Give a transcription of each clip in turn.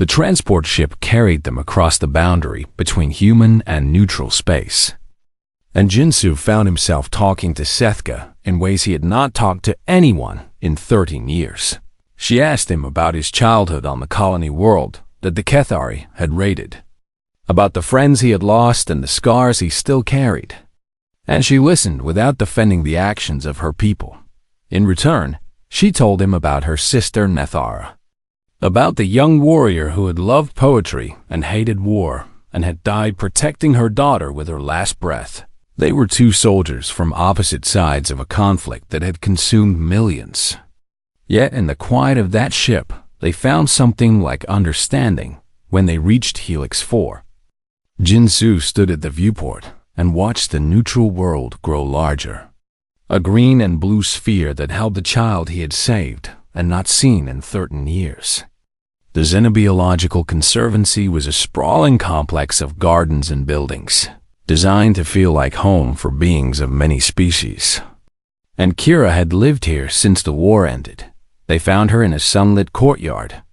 The transport ship carried them across the boundary between human and neutral space. And Jinsu found himself talking to Sethka in ways he had not talked to anyone in 13 years. She asked him about his childhood on the colony world that the Kethari had raided, about the friends he had lost and the scars he still carried. And she listened without defending the actions of her people. In return, she told him about her sister Nethara, about the young warrior who had loved poetry and hated war and had died protecting her daughter with her last breath. They were two soldiers from opposite sides of a conflict that had consumed millions. Yet in the quiet of that ship, they found something like understanding when they reached Helix 4. Jinsu stood at the viewport and watched the neutral world grow larger. A green and blue sphere that held the child he had saved and not seen in 13 years. The Xenobiological Conservancy was a sprawling complex of gardens and buildings, designed to feel like home for beings of many species. And Kira had lived here since the war ended. They found her in a sunlit courtyard,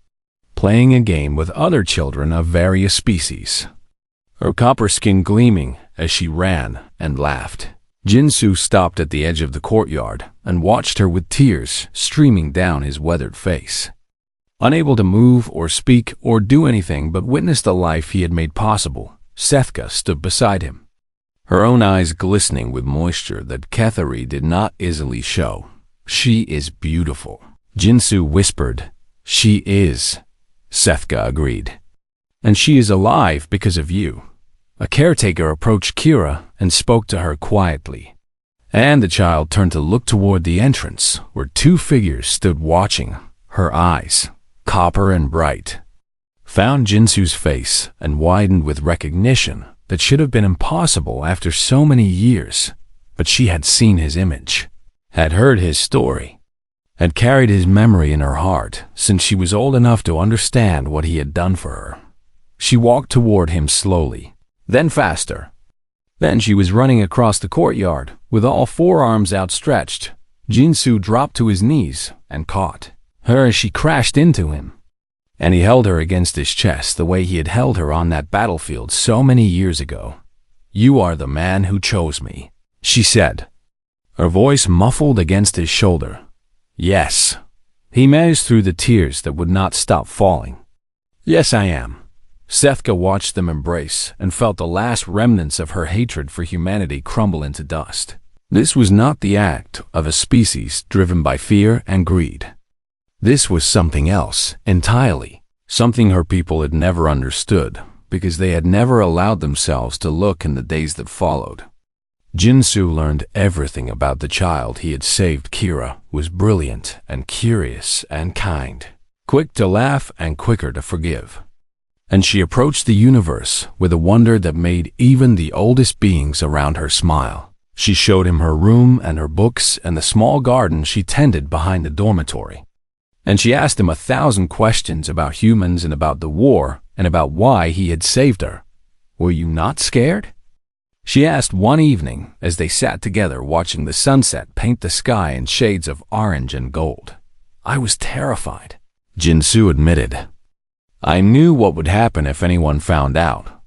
playing a game with other children of various species, her copper skin gleaming as she ran and laughed. Jinsu stopped at the edge of the courtyard and watched her with tears streaming down his weathered face. Unable to move or speak or do anything but witness the life he had made possible, Sethka stood beside him, her own eyes glistening with moisture that Kethari did not easily show. "She is beautiful," Jinsu whispered. "She is," Sethka agreed. "And she is alive because of you." A caretaker approached Kira and spoke to her quietly, and the child turned to look toward the entrance where two figures stood watching. Her eyes, copper and bright, found Jinsu's face and widened with recognition that should have been impossible after so many years. But she had seen his image, had heard his story, had carried his memory in her heart since she was old enough to understand what he had done for her. She walked toward him slowly, then faster. Then she was running across the courtyard with all four arms outstretched. Jinsu dropped to his knees and caught her as she crashed into him. And he held her against his chest the way he had held her on that battlefield so many years ago. "You are the man who chose me," she said, her voice muffled against his shoulder. "Yes." He managed through the tears that would not stop falling. "Yes, I am." Sethka watched them embrace and felt the last remnants of her hatred for humanity crumble into dust. This was not the act of a species driven by fear and greed. This was something else entirely, something her people had never understood because they had never allowed themselves to look in the days that followed. Jinsu learned everything about the child he had saved. Kira was brilliant and curious and kind, quick to laugh and quicker to forgive. And she approached the universe with a wonder that made even the oldest beings around her smile. She showed him her room and her books and the small garden she tended behind the dormitory. And she asked him 1,000 questions about humans and about the war and about why he had saved her. "Were you not scared?" She asked one evening as they sat together watching the sunset paint the sky in shades of orange and gold. "I was terrified," Jinsu admitted. "I knew what would happen if anyone found out.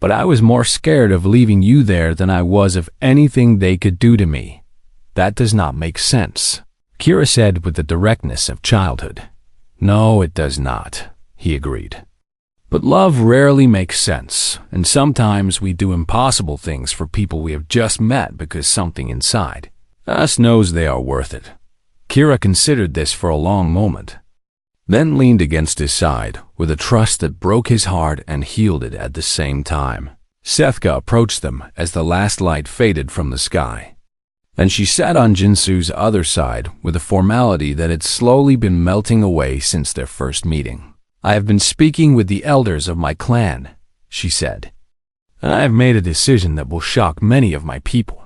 But I was more scared of leaving you there than I was of anything they could do to me." "That does not make sense," Kira said with the directness of childhood. "No, it does not," he agreed. "But love rarely makes sense, and sometimes we do impossible things for people we have just met because something inside us knows they are worth it." Kira considered this for a long moment, then leaned against his side with a trust that broke his heart and healed it at the same time. Sethka approached them as the last light faded from the sky, and she sat on Jinsu's other side with a formality that had slowly been melting away since their first meeting. "I have been speaking with the elders of my clan," she said, "and I have made a decision that will shock many of my people."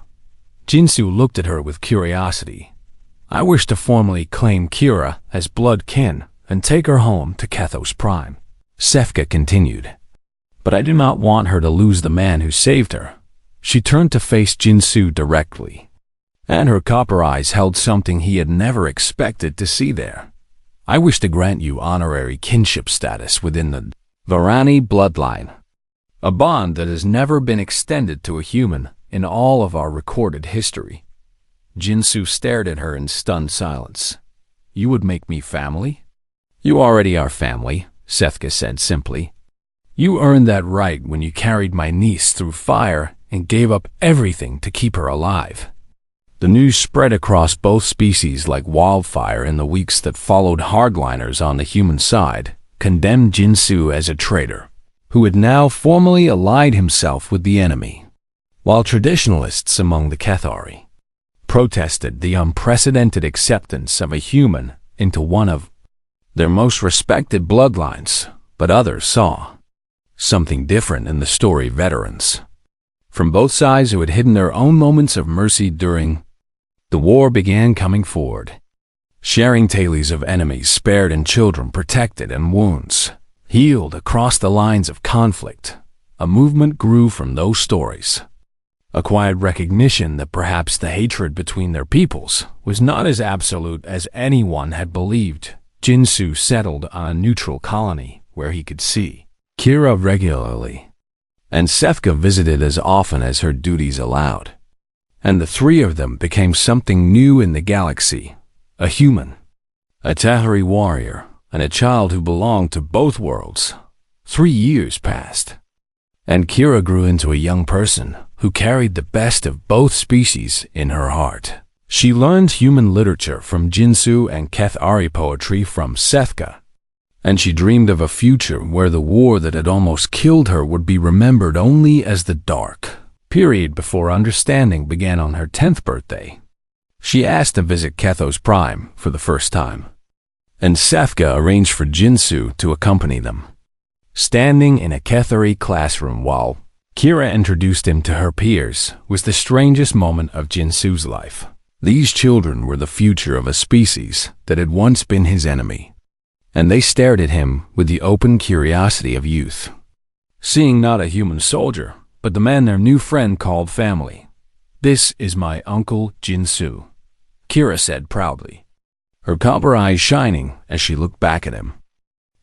Jinsu looked at her with curiosity. "I wish to formally claim Kira as blood kin and take her home to Kethos Prime," Sethka continued. "But I do not want her to lose the man who saved her." She turned to face Jinsu directly, and her copper eyes held something he had never expected to see there. I wish to grant you honorary kinship status within the Varani bloodline, a bond that has never been extended to a human in all of our recorded history. Jinsu stared at her in stunned silence. You would make me family? You already are family, Sethka said simply. You earned that right when you carried my niece through fire and gave up everything to keep her alive. The news spread across both species like wildfire in the weeks that followed. Hardliners on the human side condemned Jinsu as a traitor, who had now formally allied himself with the enemy, while traditionalists among the Cathari protested the unprecedented acceptance of a human into one of their most respected bloodlines. But others saw something different in the story veterans from both sides who had hidden their own moments of mercy during the war began coming forward, sharing tales of enemies spared and children protected and wounds healed across the lines of conflict. A movement grew from those stories, a quiet recognition that perhaps the hatred between their peoples was not as absolute as anyone had believed. Jinsu settled on a neutral colony where he could see Kira regularly, and Sethka visited as often as her duties allowed. And the three of them became something new in the galaxy, a human, a Tahari warrior, and a child who belonged to both worlds. 3 years passed, and Kira grew into a young person who carried the best of both species in her heart. She learned human literature from Jinsu and Cathari poetry from Sethka, and she dreamed of a future where the war that had almost killed her would be remembered only as the dark period before understanding began. On her 10th birthday, she asked to visit Kethos Prime for the first time, and Sethka arranged for Jinsu to accompany them. Standing in a Cathari classroom while Kira introduced him to her peers was the strangest moment of Jinsu's life. These children were the future of a species that had once been his enemy, and they stared at him with the open curiosity of youth, seeing not a human soldier, but the man their new friend called family. This is my uncle Jinsu, Kira said proudly, her copper eyes shining as she looked back at him.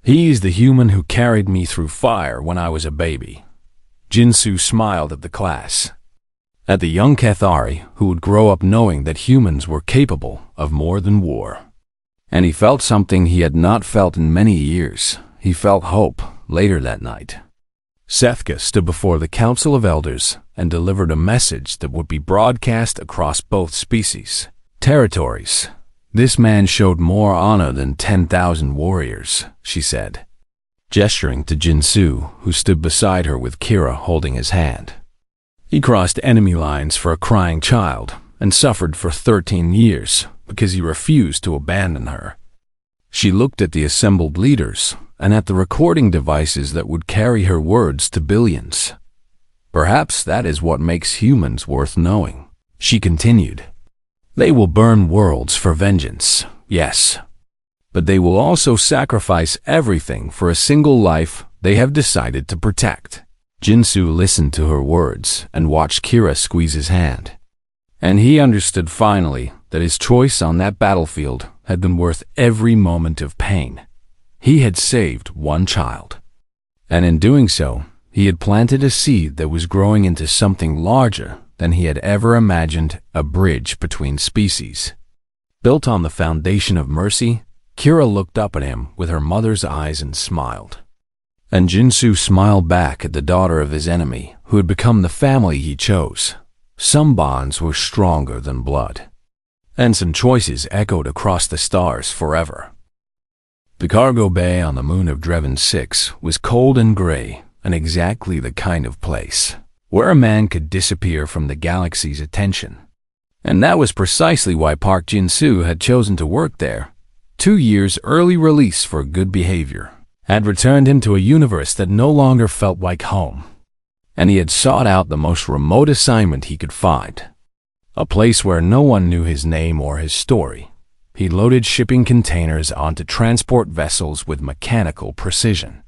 He is the human who carried me through fire when I was a baby. Jinsu smiled at the class, at the young Cathari who would grow up knowing that humans were capable of more than war. And he felt something he had not felt in many years. He felt hope. Later that night, Sethka stood before the Council of Elders and delivered a message that would be broadcast across both species territories. This man showed more honor than 10,000 warriors, she said, gesturing to Jinsu, who stood beside her with Kira holding his hand. He crossed enemy lines for a crying child and suffered for 13 years because he refused to abandon her. She looked at the assembled leaders and at the recording devices that would carry her words to billions. Perhaps that is what makes humans worth knowing, she continued. They will burn worlds for vengeance, yes, but they will also sacrifice everything for a single life they have decided to protect. Jinsu listened to her words and watched Kira squeeze his hand, and he understood finally that his choice on that battlefield had been worth every moment of pain. He had saved one child, and in doing so, he had planted a seed that was growing into something larger than he had ever imagined, a bridge between species. Built on the foundation of mercy, Kira looked up at him with her mother's eyes and smiled. And Jinsu smiled back at the daughter of his enemy, who had become the family he chose. Some bonds were stronger than blood, and some choices echoed across the stars forever. The cargo bay on the moon of Drevin 6 was cold and gray, and exactly the kind of place where a man could disappear from the galaxy's attention. And that was precisely why Park Jinsu had chosen to work there. 2 years early release for good behavior had returned him to a universe that no longer felt like home, and he had sought out the most remote assignment he could find, a place where no one knew his name or his story. He loaded shipping containers onto transport vessels with mechanical precision,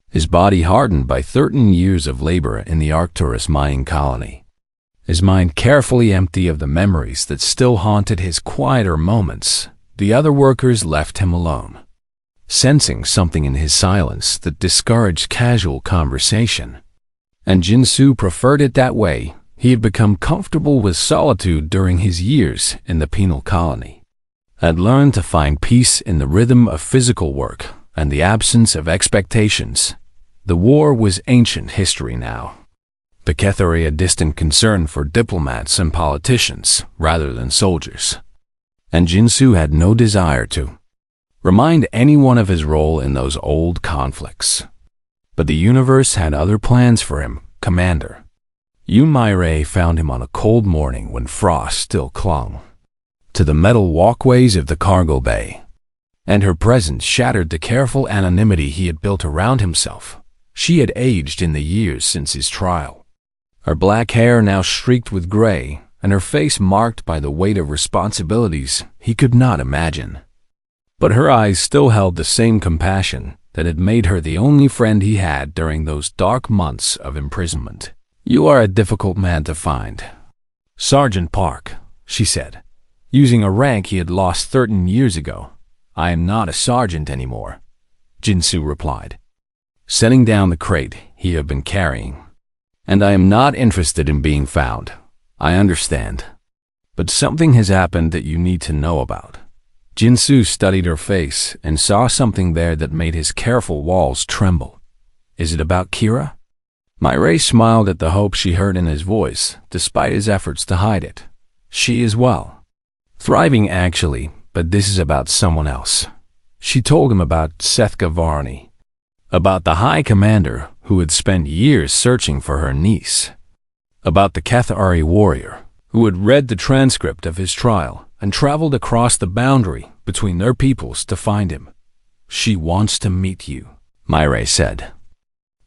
his body hardened by 13 years of labor in the Arcturus mining colony, his mind carefully empty of the memories that still haunted his quieter moments. the other workers left him alone, sensing something in his silence that discouraged casual conversation. And Jinsu preferred it that way. He had become comfortable with solitude during his years in the penal colony, had learned to find peace in the rhythm of physical work and the absence of expectations. The war was ancient history now. The Kethari a distant concern for diplomats and politicians rather than soldiers. And Jinsu had no desire to remind anyone of his role in those old conflicts. But the universe had other plans for him, Commander. Yunmai found him on a cold morning when frost still clung to the metal walkways of the cargo bay, and her presence shattered the careful anonymity he had built around himself. She had aged in the years since his trial, her black hair now streaked with gray, and her face marked by the weight of responsibilities he could not imagine. But her eyes still held the same compassion that had made her the only friend he had during those dark months of imprisonment. "You are a difficult man to find, Sergeant Park," she said, using a rank he had lost 13 years ago. "I am not a sergeant anymore," Jinsu replied, setting down the crate he had been carrying. "And I am not interested in being found. I understand. But something has happened that you need to know about." Jinsu studied her face and saw something there that made his careful walls tremble. "Is it about Kira?" Myray smiled at the hope she heard in his voice, despite his efforts to hide it. "She is well. Thriving, actually, but this is about someone else." She told him about Sethka Varney, about the High Commander who had spent years searching for her niece, about the Kethari warrior who had read the transcript of his trial and traveled across the boundary between their peoples to find him. "She wants to meet you," Myray said.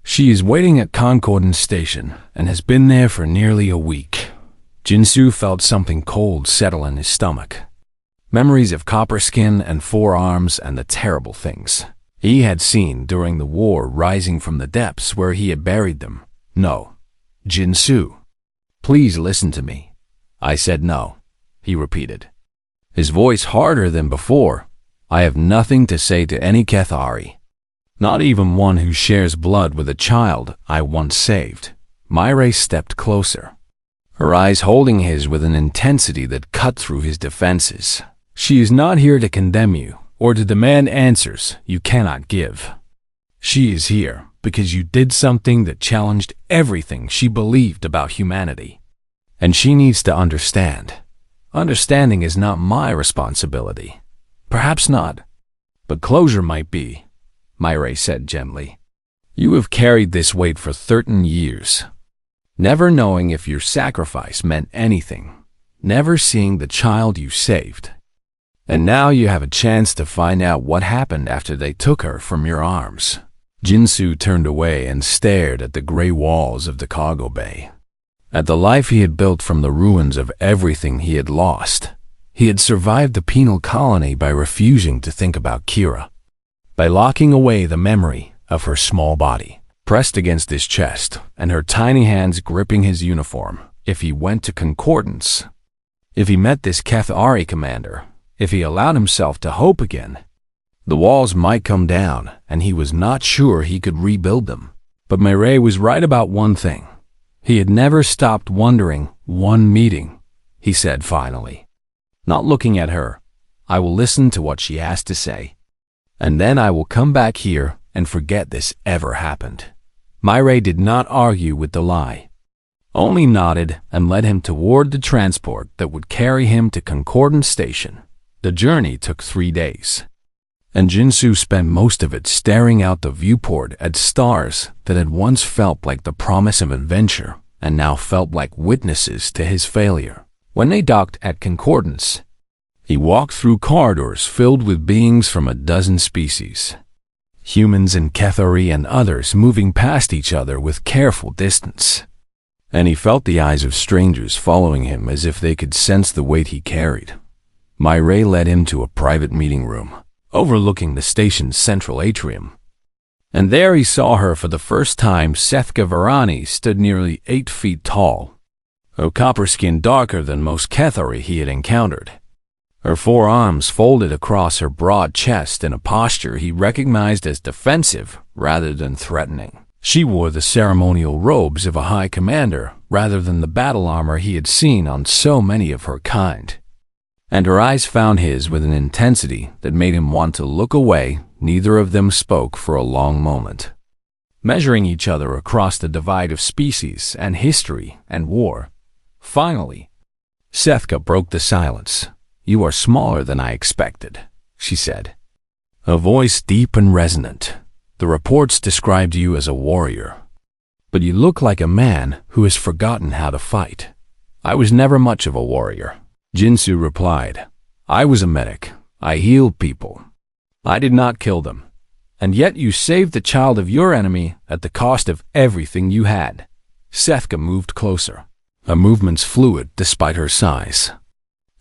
"She is waiting at Concordance Station and has been there for nearly a week." Jinsu felt something cold settle in his stomach. Memories of Copperskin and Four Arms and the terrible things he had seen during the war rising from the depths where he had buried them. "No, Jinsu, please listen to me." "I said no," he repeated, his voice harder than before. "I have nothing to say to any Kethari. Not even one who shares blood with a child I once saved." Myray stepped closer, her eyes holding his with an intensity that cut through his defenses. "She is not here to condemn you or to demand answers you cannot give. She is here because you did something that challenged everything she believed about humanity. And she needs to understand. Understanding is not my responsibility. Perhaps not, but closure might be," Myray said gently. "You have carried this weight for 13 years, never knowing if your sacrifice meant anything, never seeing the child you saved. And now you have a chance to find out what happened after they took her from your arms." Jinsu turned away and stared at the gray walls of the cargo bay, at the life he had built from the ruins of everything he had lost. He had survived the penal colony by refusing to think about Kira, by locking away the memory of her small body pressed against his chest and her tiny hands gripping his uniform. If he went to Concordance, if he met this Kethari commander, if he allowed himself to hope again, the walls might come down and he was not sure he could rebuild them. But Myray was right about one thing. He had never stopped wondering. "One meeting," he said finally, not looking at her. "I will listen to what she has to say, and then I will come back here and forget this ever happened." Myray did not argue with the lie, only nodded and led him toward the transport that would carry him to Concordance Station. The journey took 3 days, and Jinsu spent most of it staring out the viewport at stars that had once felt like the promise of adventure and now felt like witnesses to his failure. When they docked at Concordance, he walked through corridors filled with beings from a dozen species, humans and Kethari and others moving past each other with careful distance. And he felt the eyes of strangers following him as if they could sense the weight he carried. Myray led him to a private meeting room overlooking the station's central atrium. And there he saw her for the first time. Sethka Varani stood nearly 8 feet tall, her copper skin darker than most Kethari he had encountered, her forearms folded across her broad chest in a posture he recognized as defensive rather than threatening. She wore the ceremonial robes of a high commander rather than the battle armor he had seen on so many of her kind. And her eyes found his with an intensity that made him want to look away. Neither of them spoke for a long moment, measuring each other across the divide of species and history and war. Finally, Sethka broke the silence. "You are smaller than I expected," she said, a voice deep and resonant. "The reports described you as a warrior, but you look like a man who has forgotten how to fight." "I was never much of a warrior," Jinsu replied. "I was a medic. I healed people. I did not kill them. And yet you saved the child of your enemy at the cost of everything you had." Sethka moved closer, her movements fluid despite her size.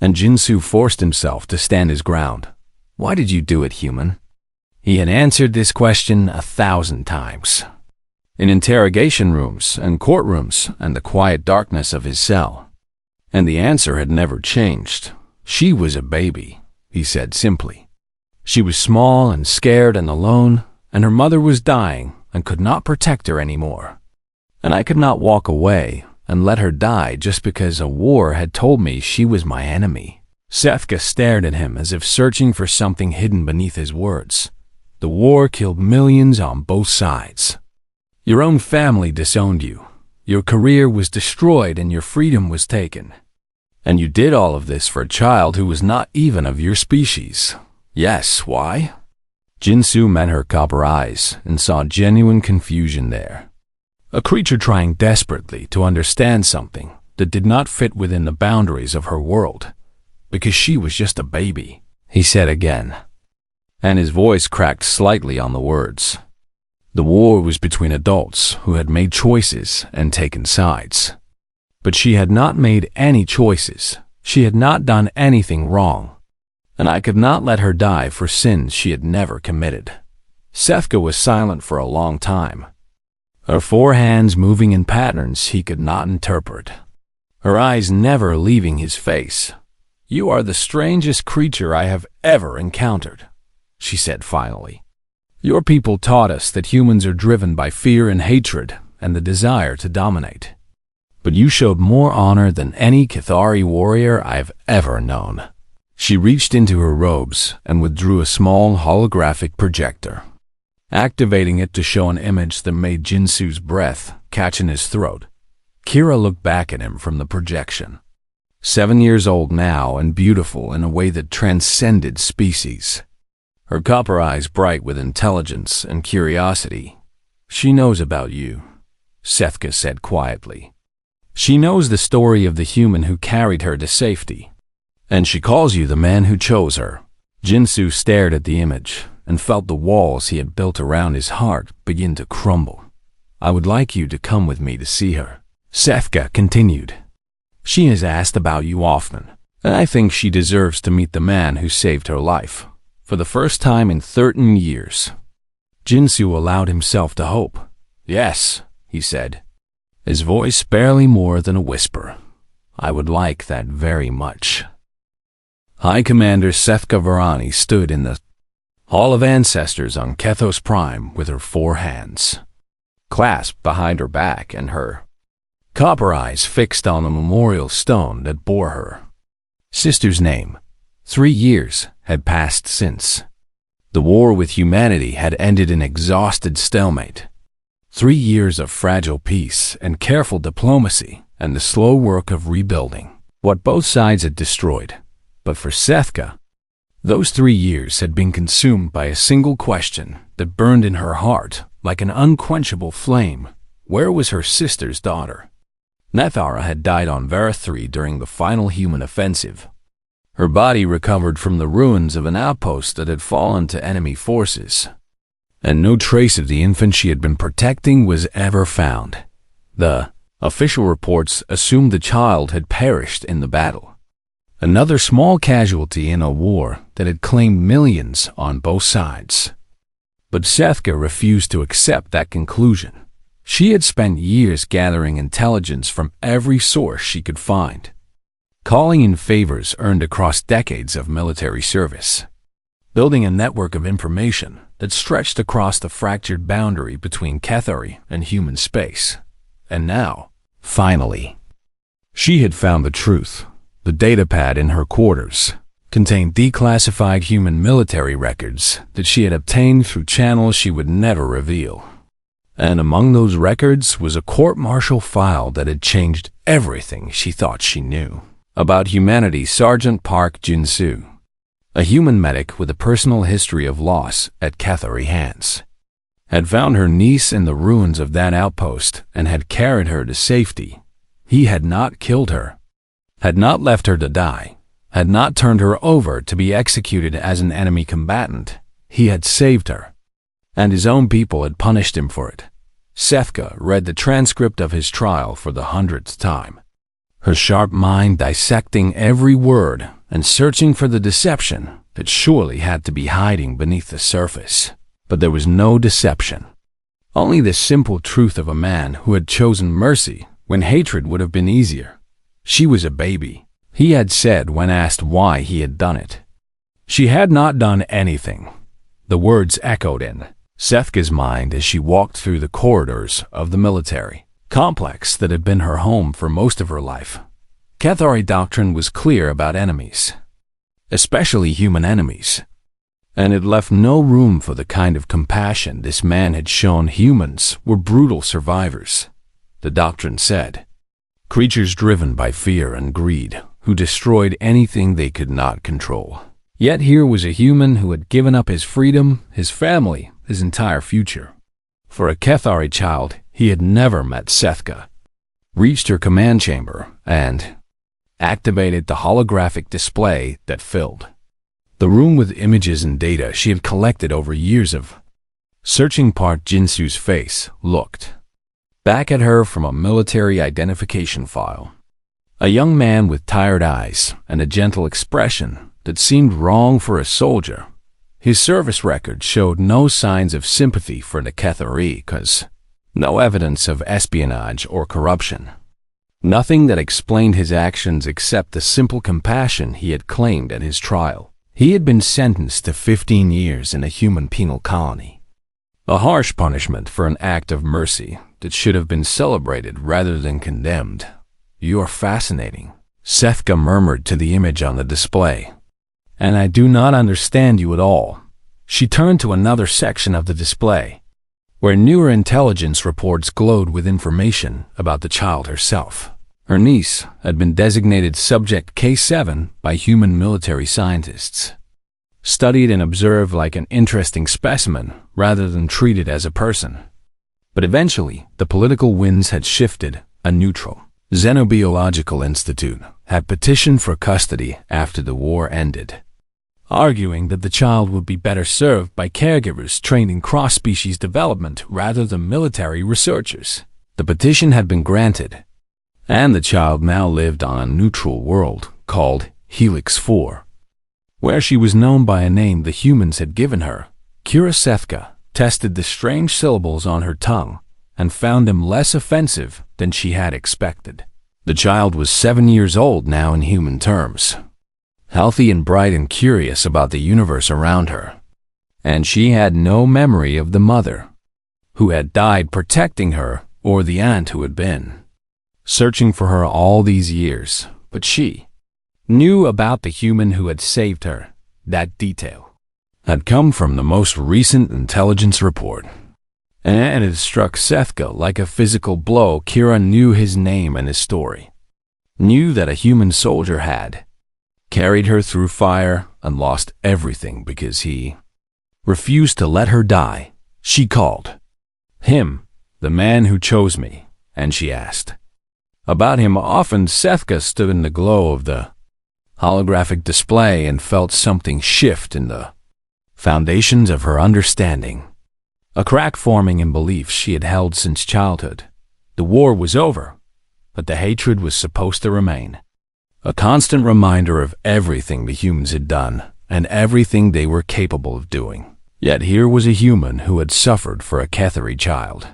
And Jinsu forced himself to stand his ground. "Why did you do it, human?" He had answered this question 1,000 times. In interrogation rooms and courtrooms and the quiet darkness of his cell. And the answer had never changed. "She was a baby," he said simply. "She was small and scared and alone, and her mother was dying and could not protect her anymore. And I could not walk away and let her die just because a war had told me she was my enemy." Sethka stared at him as if searching for something hidden beneath his words. "The war killed millions on both sides. Your own family disowned you. Your career was destroyed and your freedom was taken. And you did all of this for a child who was not even of your species. Yes, why?" Jinsu met her copper eyes and saw genuine confusion there. A creature trying desperately to understand something that did not fit within the boundaries of her world. "Because she was just a baby," he said again. And his voice cracked slightly on the words. The war was between adults who had made choices and taken sides. But she had not made any choices. She had not done anything wrong. And I could not let her die for sins she had never committed. Sethka was silent for a long time, her four hands moving in patterns he could not interpret, her eyes never leaving his face. "You are the strangest creature I have ever encountered," she said finally. "Your people taught us that humans are driven by fear and hatred and the desire to dominate. But you showed more honor than any Cathari warrior I've ever known." She reached into her robes and withdrew a small holographic projector, activating it to show an image that made Jinsu's breath catch in his throat. Kira looked back at him from the projection. 7 years old now and beautiful in a way that transcended species. Her copper eyes bright with intelligence and curiosity. "She knows about you," Sethka said quietly. "She knows the story of the human who carried her to safety. And she calls you the man who chose her." Jinsu stared at the image and felt the walls he had built around his heart begin to crumble. "I would like you to come with me to see her," Sethka continued. "She has asked about you often, and I think she deserves to meet the man who saved her life, for the first time in 13 years. Jinsu allowed himself to hope. "Yes," he said, his voice barely more than a whisper. "I would like that very much." High Commander Sethka Varani stood in the Hall of Ancestors on Kethos Prime with her 4 hands clasped behind her back and her copper eyes fixed on the memorial stone that bore her sister's name. 3 years had passed since. The war with humanity had ended in exhausted stalemate. 3 years of fragile peace and careful diplomacy and the slow work of rebuilding what both sides had destroyed. But for Sethka, those 3 years had been consumed by a single question that burned in her heart like an unquenchable flame. Where was her sister's daughter? Nethara had died on Vera 3 during the final human offensive. Her body recovered from the ruins of an outpost that had fallen to enemy forces, and no trace of the infant she had been protecting was ever found. The official reports assumed the child had perished in the battle. Another small casualty in a war that had claimed millions on both sides. But Sethka refused to accept that conclusion. She had spent years gathering intelligence from every source she could find. calling in favors earned across decades of military service, building a network of information that stretched across the fractured boundary between Cathari and human space. And now, finally, she had found the truth. The datapad in her quarters contained declassified human military records that she had obtained through channels she would never reveal. And among those records was a court-martial file that had changed everything she thought she knew about humanity. Sergeant Park Jin-soo, a human medic with a personal history of loss at Cathari hands, had found her niece in the ruins of that outpost and had carried her to safety. He had not killed her, had not left her to die, had not turned her over to be executed as an enemy combatant. He had saved her, and his own people had punished him for it. Sethka read the transcript of his trial for the 100th time, her sharp mind dissecting every word and searching for the deception that surely had to be hiding beneath the surface. But there was no deception, only the simple truth of a man who had chosen mercy when hatred would have been easier. She was a baby, he had said when asked why he had done it. She had not done anything. The words echoed in Sethka's mind as she walked through the corridors of the military complex that had been her home for most of her life. Cathari doctrine was clear about enemies, especially human enemies, and it left no room for the kind of compassion this man had shown. Humans were brutal survivors, the doctrine said, creatures driven by fear and greed who destroyed anything they could not control. Yet here was a human who had given up his freedom, his family, his entire future. For a Cathari child, he had never met Sethka, reached her command chamber, and activated the holographic display that filled the room with images and data she had collected over years of searching. Park Jin-soo's face looked back at her from a military identification file. A young man with tired eyes and a gentle expression that seemed wrong for a soldier. His service record showed no signs of sympathy for the Cathari, no evidence of espionage or corruption. Nothing that explained his actions except the simple compassion he had claimed at his trial. He had been sentenced to 15 years in a human penal colony, a harsh punishment for an act of mercy that should have been celebrated rather than condemned. "You are fascinating," Sethka murmured to the image on the display. "And I do not understand you at all." She turned to another section of the display, where newer intelligence reports glowed with information about the child herself. Her niece had been designated Subject K7 by human military scientists, studied and observed like an interesting specimen rather than treated as a person. But eventually, the political winds had shifted. A neutral Xenobiological Institute had petitioned for custody after the war ended, arguing that the child would be better served by caregivers trained in cross-species development rather than military researchers. The petition had been granted, and the child now lived on a neutral world called Helix 4, where she was known by a name the humans had given her. Sethka tested the strange syllables on her tongue and found them less offensive than she had expected. The child was 7 years old now in human terms, healthy and bright and curious about the universe around her. And she had no memory of the mother who had died protecting her or the aunt who had been searching for her all these years. But she knew about the human who had saved her. That detail had come from the most recent intelligence report, and it struck Sethka like a physical blow. Kira knew his name and his story, knew that a human soldier had carried her through fire and lost everything because he refused to let her die. She called him the man who chose me, and she asked about him often. Sethka stood in the glow of the holographic display and felt something shift in the foundations of her understanding, a crack forming in beliefs she had held since childhood. The war was over, but the hatred was supposed to remain, a constant reminder of everything the humans had done and everything they were capable of doing. Yet here was a human who had suffered for a Cathari child,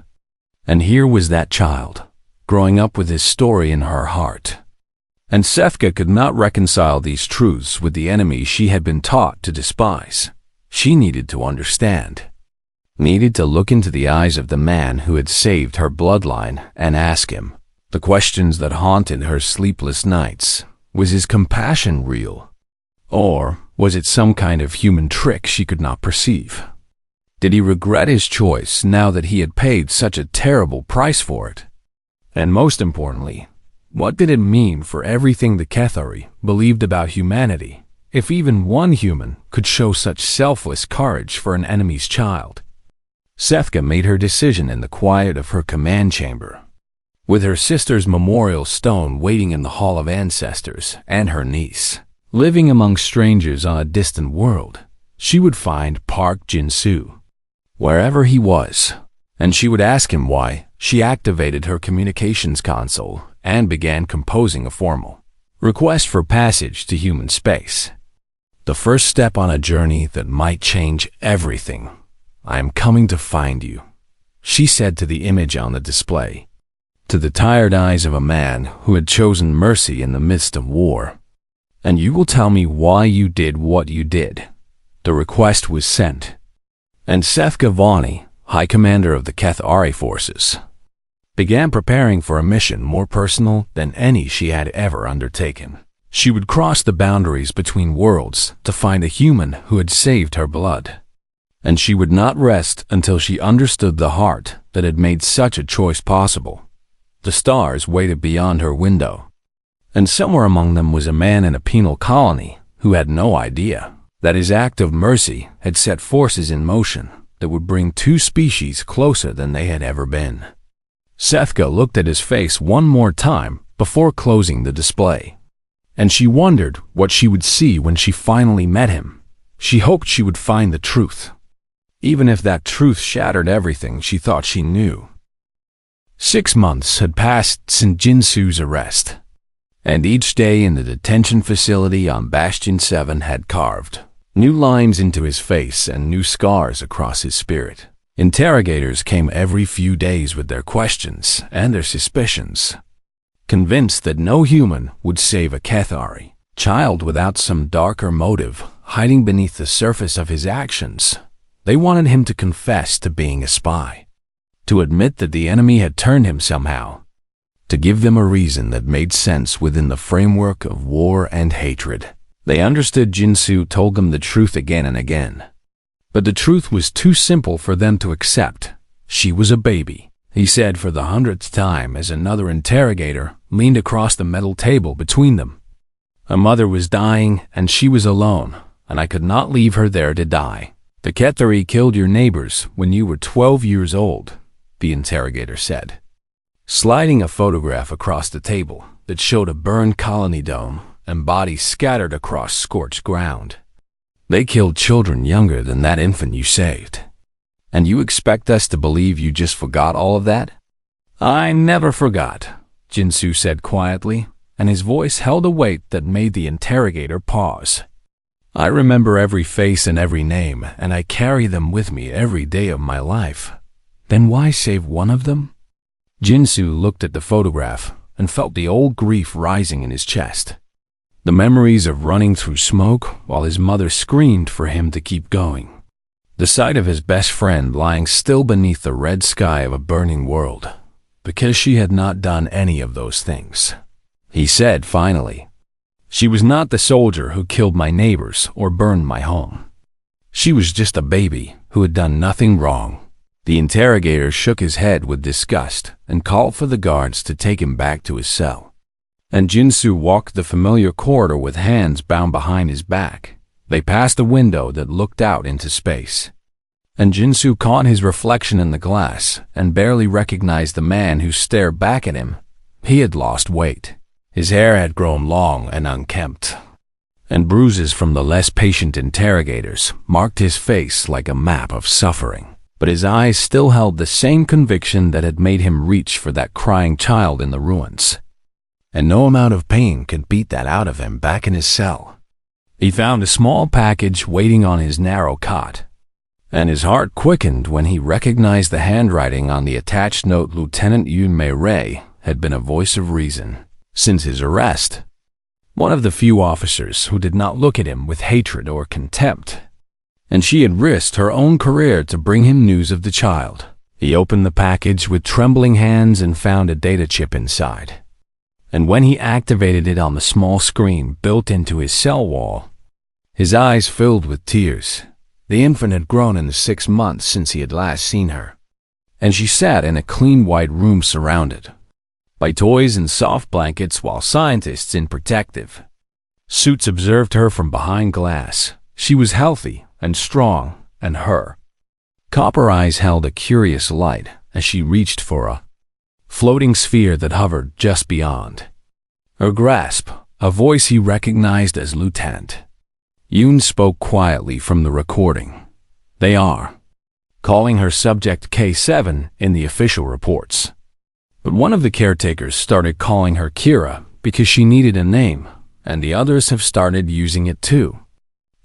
and here was that child, growing up with his story in her heart. And Sefka could not reconcile these truths with the enemy she had been taught to despise. She needed to understand. Needed to look into the eyes of the man who had saved her bloodline and ask him the questions that haunted her sleepless nights. Was his compassion real? Or was it some kind of human trick she could not perceive? Did he regret his choice now that he had paid such a terrible price for it? And most importantly, what did it mean for everything the Cathari believed about humanity if even one human could show such selfless courage for an enemy's child? Sefka made her decision in the quiet of her command chamber. With her sister's memorial stone waiting in the Hall of Ancestors and her niece, living among strangers on a distant world, she would find Park Jin-soo, wherever he was, and she would ask him why. She activated her communications console and began composing a formal request for passage to human space. The first step on a journey that might change everything. I am coming to find you, she said to the image on the display, to the tired eyes of a man who had chosen mercy in the midst of war. And you will tell me why you did what you did. The request was sent. And Sefka Vani, High Commander of the Cathari forces, began preparing for a mission more personal than any she had ever undertaken. She would cross the boundaries between worlds to find a human who had saved her blood. And she would not rest until she understood the heart that had made such a choice possible. The stars waited beyond her window, and somewhere among them was a man in a penal colony who had no idea that his act of mercy had set forces in motion that would bring two species closer than they had ever been. Sefka looked at his face one more time before closing the display, and she wondered what she would see when she finally met him. She hoped she would find the truth, even if that truth shattered everything she thought she knew. 6 months had passed since Jin-soo's arrest, and each day in the detention facility on Bastion 7 had carved new lines into his face and new scars across his spirit. Interrogators came every few days with their questions and their suspicions, convinced that no human would save a Cathari child without some darker motive hiding beneath the surface of his actions. They wanted him to confess to being a spy, to admit that the enemy had turned him somehow, to give them a reason that made sense within the framework of war and hatred. They understood Jin-soo told them the truth again and again, but the truth was too simple for them to accept. She was a baby, he said for the 100th time as another interrogator leaned across the metal table between them. Her mother was dying and she was alone, and I could not leave her there to die. The Cathari killed your neighbors when you were 12 years old, the interrogator said, sliding a photograph across the table that showed a burned colony dome and bodies scattered across scorched ground. They killed children younger than that infant you saved. And you expect us to believe you just forgot all of that? I never forgot, Jin-soo said quietly, and his voice held a weight that made the interrogator pause. I remember every face and every name, and I carry them with me every day of my life. Then why save one of them? Jin-soo looked at the photograph and felt the old grief rising in his chest. The memories of running through smoke while his mother screamed for him to keep going. The sight of his best friend lying still beneath the red sky of a burning world, because she had not done any of those things. He said finally, she was not the soldier who killed my neighbors or burned my home. She was just a baby who had done nothing wrong. The interrogator shook his head with disgust and called for the guards to take him back to his cell. And Jin-soo walked the familiar corridor with hands bound behind his back. They passed a window that looked out into space. And Jin-soo caught his reflection in the glass and barely recognized the man who stared back at him. He had lost weight. His hair had grown long and unkempt, and bruises from the less patient interrogators marked his face like a map of suffering. But his eyes still held the same conviction that had made him reach for that crying child in the ruins. And no amount of pain could beat that out of him back in his cell. He found a small package waiting on his narrow cot, and his heart quickened when he recognized the handwriting on the attached note. Lieutenant Yoon Mei Ray had been a voice of reason. Since his arrest, one of the few officers who did not look at him with hatred or contempt. And she had risked her own career to bring him news of the child. He opened the package with trembling hands and found a data chip inside. And when he activated it on the small screen built into his cell wall, his eyes filled with tears. The infant had grown in the 6 months since he had last seen her, and she sat in a clean white room surrounded by toys and soft blankets while scientists in protective suits observed her from behind glass. She was healthy and strong, and her copper eyes held a curious light as she reached for a floating sphere that hovered just beyond her grasp. A voice he recognized as Lieutenant Yoon spoke quietly from the recording. They are calling her Subject K7 in the official reports. But one of the caretakers started calling her Kira because she needed a name, and the others have started using it too.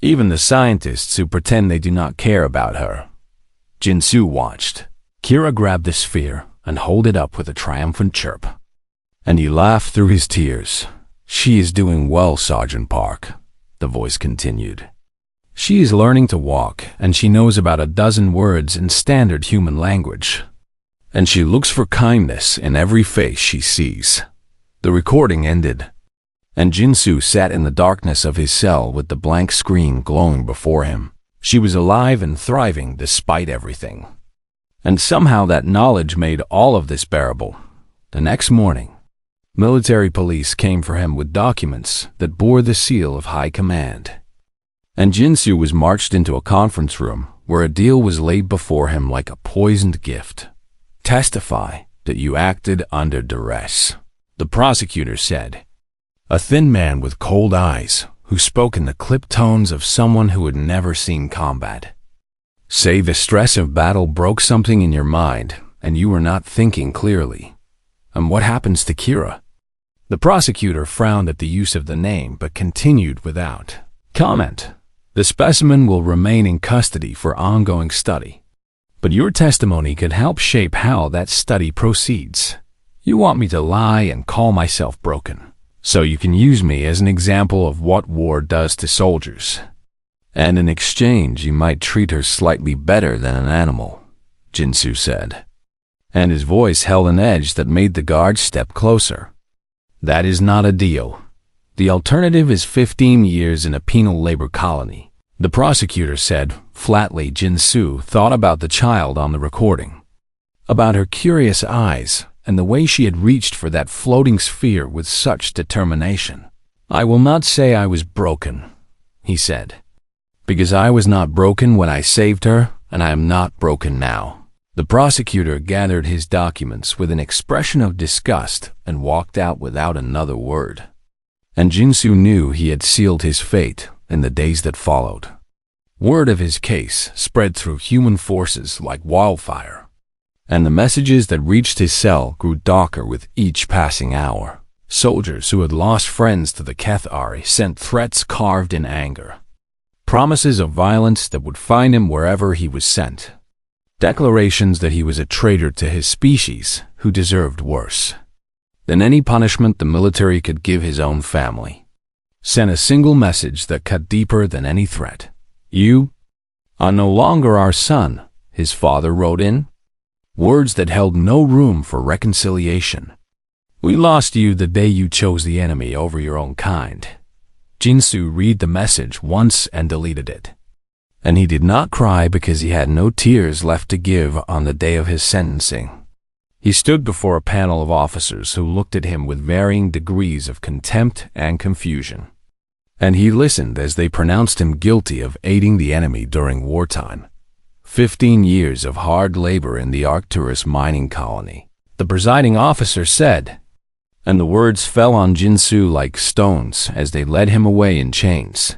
Even the scientists who pretend they do not care about her. Jin-Soo watched. Kira grabbed the sphere and held it up with a triumphant chirp. And he laughed through his tears. She is doing well, Sergeant Park, the voice continued. She is learning to walk, and she knows about a dozen words in standard human language. And she looks for kindness in every face she sees. The recording ended, and Jin-Soo sat in the darkness of his cell with the blank screen glowing before him. She was alive and thriving despite everything. And somehow that knowledge made all of this bearable. The next morning, military police came for him with documents that bore the seal of high command. And Jin-Soo was marched into a conference room where a deal was laid before him like a poisoned gift. Testify that you acted under duress, the prosecutor said. A thin man with cold eyes who spoke in the clipped tones of someone who had never seen combat. Say the stress of battle broke something in your mind and you were not thinking clearly. And what happens to Kira? The prosecutor frowned at the use of the name but continued without comment. The specimen will remain in custody for ongoing study. But your testimony could help shape how that study proceeds. You want me to lie and call myself broken, so you can use me as an example of what war does to soldiers. And in exchange, you might treat her slightly better than an animal, Jin-Soo said. And his voice held an edge that made the guard step closer. That is not a deal. The alternative is 15 years in a penal labor colony, the prosecutor said flatly. Jin-Soo thought about the child on the recording, about her curious eyes and the way she had reached for that floating sphere with such determination. I will not say I was broken, he said, because I was not broken when I saved her, and I am not broken now. The prosecutor gathered his documents with an expression of disgust and walked out without another word. And Jin-Soo knew he had sealed his fate in the days that followed. Word of his case spread through human forces like wildfire, and the messages that reached his cell grew darker with each passing hour. Soldiers who had lost friends to the Kethari sent threats carved in anger, promises of violence that would find him wherever he was sent, declarations that he was a traitor to his species who deserved worse than any punishment the military could give his own family. Sent a single message that cut deeper than any threat. You are no longer our son, his father wrote in. Words that held no room for reconciliation. We lost you the day you chose the enemy over your own kind. Jin-Soo read the message once and deleted it. And he did not cry because he had no tears left to give on the day of his sentencing. He stood before a panel of officers who looked at him with varying degrees of contempt and confusion. And he listened as they pronounced him guilty of aiding the enemy during wartime. 15 years of hard labor in the Arcturus mining colony, the presiding officer said, and the words fell on Jin-Soo like stones as they led him away in chains.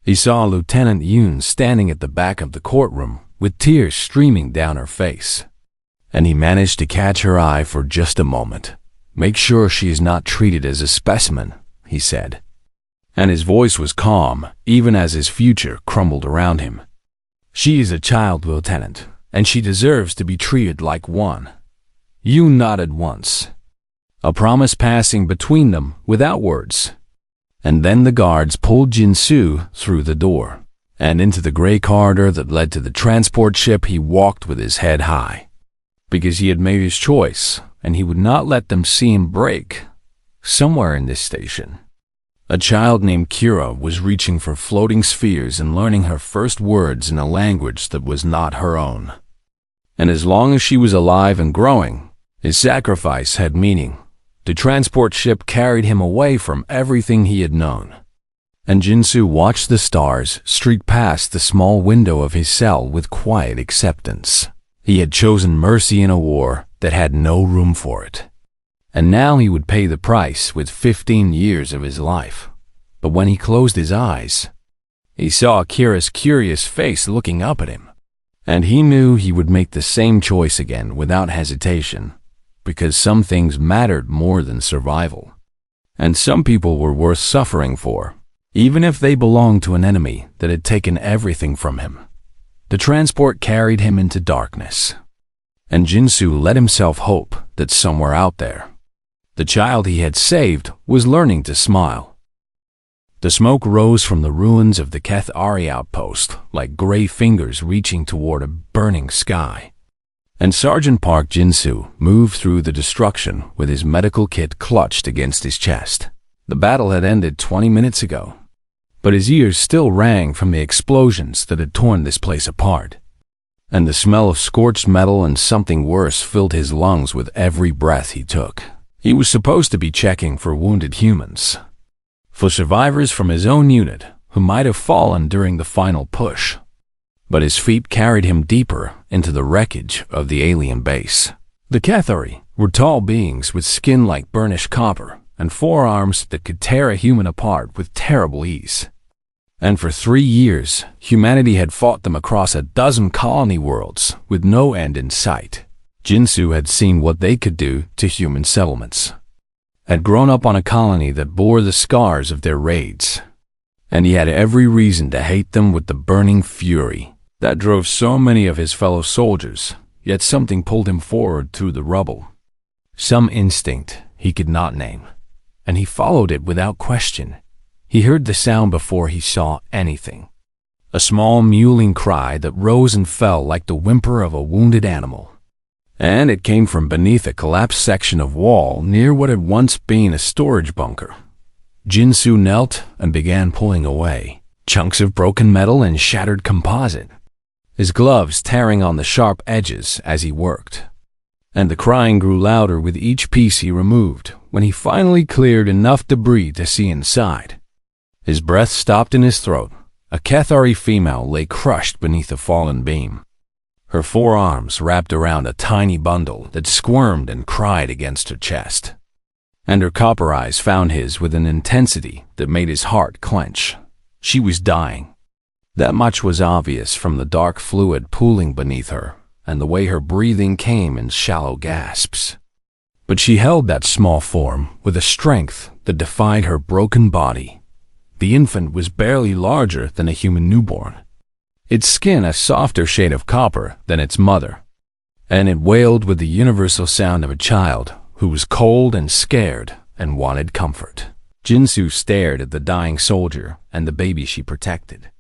He saw Lieutenant Yoon standing at the back of the courtroom with tears streaming down her face. And he managed to catch her eye for just a moment. Make sure she is not treated as a specimen, he said. And his voice was calm, even as his future crumbled around him. She is a child, Lieutenant, and she deserves to be treated like one. Yoon nodded once, a promise passing between them without words. And then the guards pulled Jinsu through the door, and into the gray corridor that led to the transport ship. He walked with his head high, because he had made his choice, and he would not let them see him break. Somewhere in this station, a child named Kira was reaching for floating spheres and learning her first words in a language that was not her own. And as long as she was alive and growing, his sacrifice had meaning. The transport ship carried him away from everything he had known. And Jinsu watched the stars streak past the small window of his cell with quiet acceptance. He had chosen mercy in a war that had no room for it. And now he would pay the price with 15 years of his life. But when he closed his eyes, he saw Kira's curious face looking up at him. And he knew he would make the same choice again without hesitation, because some things mattered more than survival. And some people were worth suffering for, even if they belonged to an enemy that had taken everything from him. The transport carried him into darkness, and Jinsu let himself hope that somewhere out there, the child he had saved was learning to smile. The smoke rose from the ruins of the Kethari outpost like gray fingers reaching toward a burning sky. And Sergeant Park Jinsu moved through the destruction with his medical kit clutched against his chest. The battle had ended 20 minutes ago, but his ears still rang from the explosions that had torn this place apart. And the smell of scorched metal and something worse filled his lungs with every breath he took. He was supposed to be checking for wounded humans, for survivors from his own unit who might have fallen during the final push. But his feet carried him deeper into the wreckage of the alien base. The Kethari were tall beings with skin like burnished copper and forearms that could tear a human apart with terrible ease. And for 3 years, humanity had fought them across a dozen colony worlds with no end in sight. Jinsu had seen what they could do to human settlements, had grown up on a colony that bore the scars of their raids, and he had every reason to hate them with the burning fury that drove so many of his fellow soldiers, yet something pulled him forward through the rubble. Some instinct he could not name, and he followed it without question. He heard the sound before he saw anything. A small mewling cry that rose and fell like the whimper of a wounded animal. And it came from beneath a collapsed section of wall near what had once been a storage bunker. Jinsu knelt and began pulling away chunks of broken metal and shattered composite, his gloves tearing on the sharp edges as he worked. And the crying grew louder with each piece he removed when he finally cleared enough debris to see inside. His breath stopped in his throat. A Kethari female lay crushed beneath a fallen beam, her forearms wrapped around a tiny bundle that squirmed and cried against her chest. And her copper eyes found his with an intensity that made his heart clench. She was dying. That much was obvious from the dark fluid pooling beneath her and the way her breathing came in shallow gasps. But she held that small form with a strength that defied her broken body. The infant was barely larger than a human newborn, its skin a softer shade of copper than its mother, and it wailed with the universal sound of a child who was cold and scared and wanted comfort. Jinsu stared at the dying soldier and the baby she protected.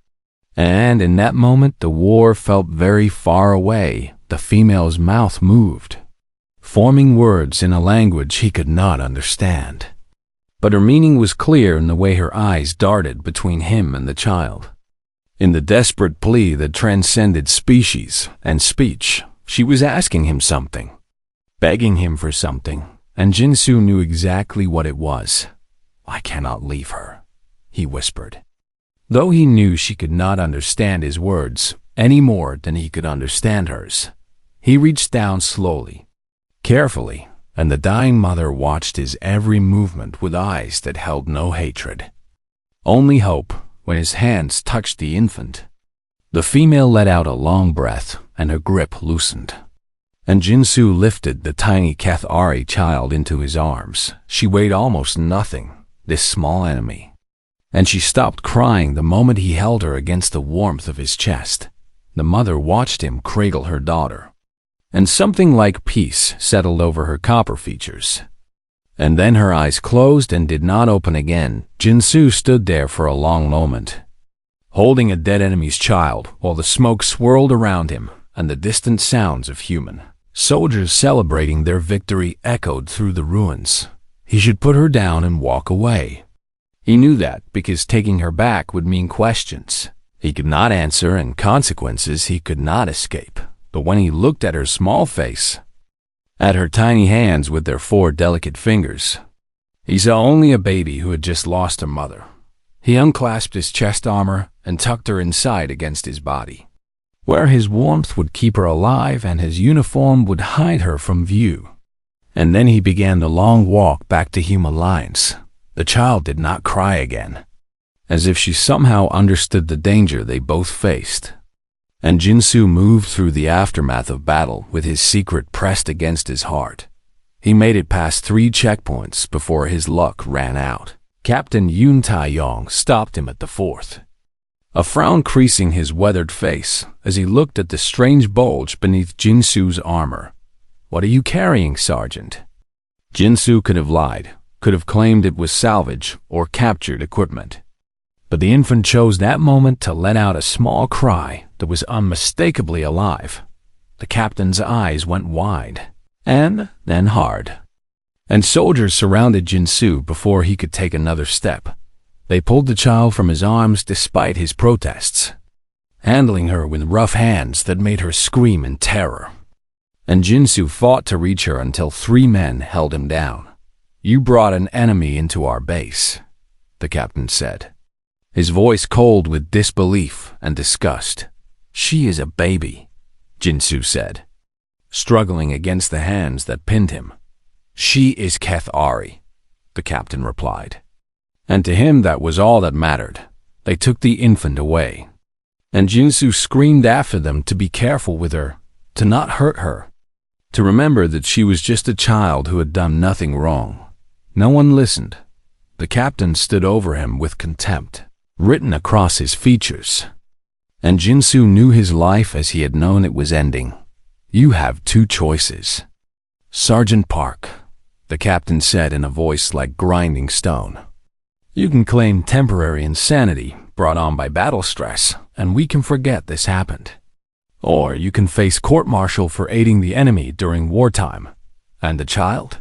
And in that moment the war felt very far away. The female's mouth moved, forming words in a language he could not understand. But her meaning was clear in the way her eyes darted between him and the child. In the desperate plea that transcended species and speech, she was asking him something, begging him for something, and Jinsu knew exactly what it was. "I cannot leave her," he whispered. Though he knew she could not understand his words any more than he could understand hers, he reached down slowly, carefully, and the dying mother watched his every movement with eyes that held no hatred, only hope. When his hands touched the infant, the female let out a long breath and her grip loosened. And Jinsu lifted the tiny Kethari child into his arms. She weighed almost nothing, this small enemy, and she stopped crying the moment he held her against the warmth of his chest. The mother watched him cradle her daughter, and something like peace settled over her copper features. And then her eyes closed and did not open again. Jinsu stood there for a long moment, holding a dead enemy's child, while the smoke swirled around him and the distant sounds of human soldiers celebrating their victory echoed through the ruins. He should put her down and walk away. He knew that because taking her back would mean questions he could not answer and consequences he could not escape. But when he looked at her small face, at her tiny hands with their 4 delicate fingers, he saw only a baby who had just lost her mother. He unclasped his chest armor and tucked her inside against his body, where his warmth would keep her alive and his uniform would hide her from view. And then he began the long walk back to human lines. The child did not cry again, as if she somehow understood the danger they both faced. And Jinsu moved through the aftermath of battle with his secret pressed against his heart. He made it past 3 checkpoints before his luck ran out. Captain Yun Tai-yong stopped him at the 4th, a frown creasing his weathered face as he looked at the strange bulge beneath Jinsu's armor. "What are you carrying, Sergeant?" Jinsu could have lied, could have claimed it was salvage or captured equipment. But the infant chose that moment to let out a small cry that was unmistakably alive. The captain's eyes went wide, and then hard. And soldiers surrounded Jinsu before he could take another step. They pulled the child from his arms despite his protests, handling her with rough hands that made her scream in terror. And Jinsu fought to reach her until 3 men held him down. "You brought an enemy into our base," the captain said, his voice cold with disbelief and disgust. "She is a baby," Jinsu said, struggling against the hands that pinned him. "She is Keth Ari," the captain replied. And to him that was all that mattered. They took the infant away, and Jinsu screamed after them to be careful with her, to not hurt her, to remember that she was just a child who had done nothing wrong. No one listened. The captain stood over him with contempt written across his features, and Jinsu knew his life as he had known it was ending. "You have 2 choices, Sergeant Park," the captain said in a voice like grinding stone. "You can claim temporary insanity brought on by battle stress, and we can forget this happened. Or you can face court-martial for aiding the enemy during wartime. And the child?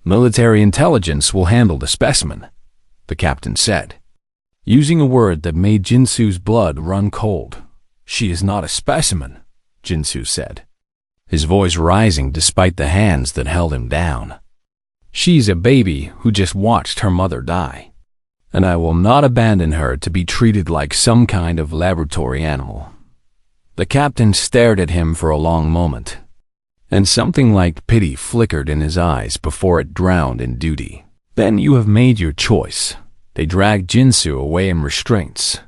Military intelligence will handle the specimen," the captain said, using a word that made Jinsu's blood run cold. "She is not a specimen," Jinsu said, his voice rising despite the hands that held him down. "She's a baby who just watched her mother die, and I will not abandon her to be treated like some kind of laboratory animal." The captain stared at him for a long moment, and something like pity flickered in his eyes before it drowned in duty. "Then you have made your choice." They dragged Jinsu away in restraints,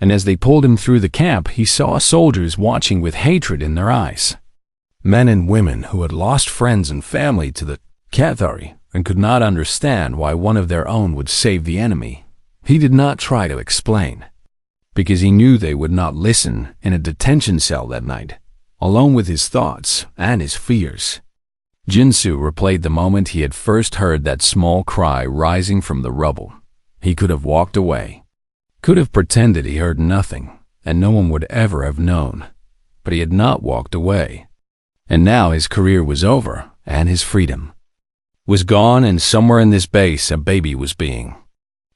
and as they pulled him through the camp, he saw soldiers watching with hatred in their eyes. Men and women who had lost friends and family to the Cathari and could not understand why one of their own would save the enemy. He did not try to explain, because he knew they would not listen in a detention cell that night, alone with his thoughts and his fears. Jinsu replayed the moment he had first heard that small cry rising from the rubble. He could have walked away, could have pretended he heard nothing, and no one would ever have known. But he had not walked away. And now his career was over, and his freedom was gone, and somewhere in this base a baby was being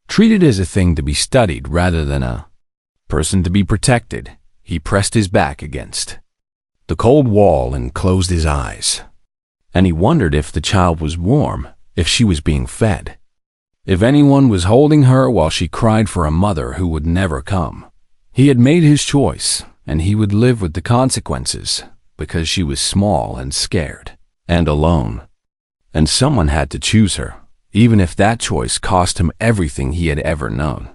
treated as a thing to be studied rather than a person to be protected. He pressed his back against the cold wall and closed his eyes. And he wondered if the child was warm, if she was being fed, if anyone was holding her while she cried for a mother who would never come. He had made his choice, and he would live with the consequences, because she was small and scared and alone. And someone had to choose her, even if that choice cost him everything he had ever known.